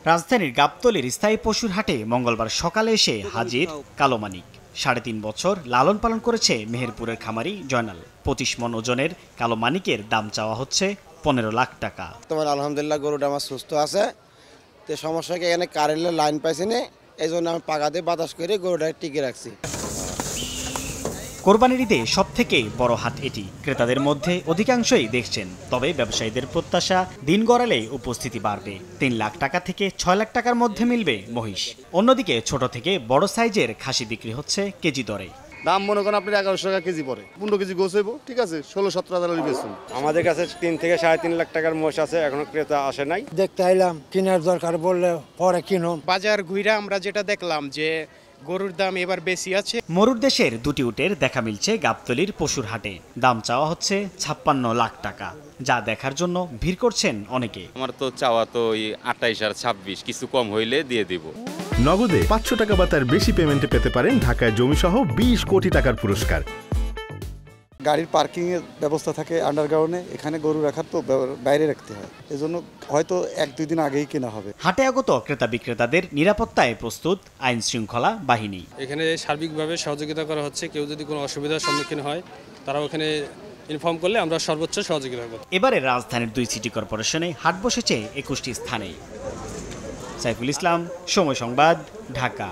রাজধানীর গাবতলীর স্থায়ী পশুর হাটে মঙ্গলবার সকালে এসে হাজির কালো মানিক। ৩.৫ বছর লালন পালন করেছে মেহেরপুরের খামারি জয়নাল। ২৫ মন ওজনের কালো মানিকের দাম চাওয়া হচ্ছে ১৫ লাখ টাকা। তোমার আলহামদুলিল্লাহ গরুটা আমার সুস্থ আছে, তো সমস্যা কি এখানে কারেন্টের লাইন পাইছি না, এই জন্য আমি পাকা দিয়ে বাতাস করে গরুটা টিকে রাখছি। কোরবানির ঈদে সবথেকে বড় হাট এটি। ক্রেতাদের মধ্যে অধিকাংশই দেখছেন, তবে ব্যবসায়ীদের প্রত্যাশা দিন গড়ালে উপস্থিতি বাড়বে। ৩ লাখ টাকা থেকে ৬ লাখ টাকার মধ্যে মিলবে মহিষ। অন্যদিকে ছোট থেকে বড় সাইজের খাসি বিক্রি হচ্ছে কেজি দরে। দাম মনে করেন আপনি ১১০০ টাকা কেজি পড়ে, ১৫ কেজি গোছ হইব, ঠিক আছে ১৬-১৭ হাজার বেচুন। আমাদের কাছে ৩ থেকে ৩.৫ লাখ টাকার মহিষ আছে, এখনো ক্রেতা আসে নাই। দেখতে আইলাম, কেনার দরকার বললে পরে কিনো। বাজার ঘুরে আমরা যেটা দেখলাম যে গরুর দাম এবার বেশি আছে। মরুর দেশের দুটি উটের দেখা মিলছে গাবতলীর পশুর হাটে। দাম চাওয়া হচ্ছে ৫৬ লাখ টাকা, যা দেখার জন্য ভিড় করছেন অনেকে। আমার তো চাওয়া তো ২৮ আর ২৬, কিছু কম হইলে দিয়ে দিব। নগদে ৫০০ টাকা বা তার বেশি পেমেন্টে পেতে পারেন ঢাকায় জমিসহ ২০ কোটি টাকার পুরস্কার। গাড়ির পার্কিং এর ব্যবস্থা থাকে আন্ডারগ্রাউন্ডে, এখানে গরু রাখার তো বাইরে রাখতে হয়, এজন্য হয়তো ১-২ দিন আগেই কেনা হবে। হাটে আগত ক্রেতা বিক্রেতাদের নিরাপত্তায় প্রস্তুত আইন শৃঙ্খলা বাহিনী। এখানে সার্বিকভাবে সহযোগিতা করা হচ্ছে। কেউ যদি কোনো অসুবিধার সম্মুখীন হয় তারা ওখানে ইনফর্ম করলে আমরা সর্বোচ্চ সহযোগিতা করব। এবারে রাজধানীর ২ সিটি কর্পোরেশনে হাট বসেছে ২১টি স্থানে। সাইফুল ইসলাম, সময় সংবাদ, ঢাকা।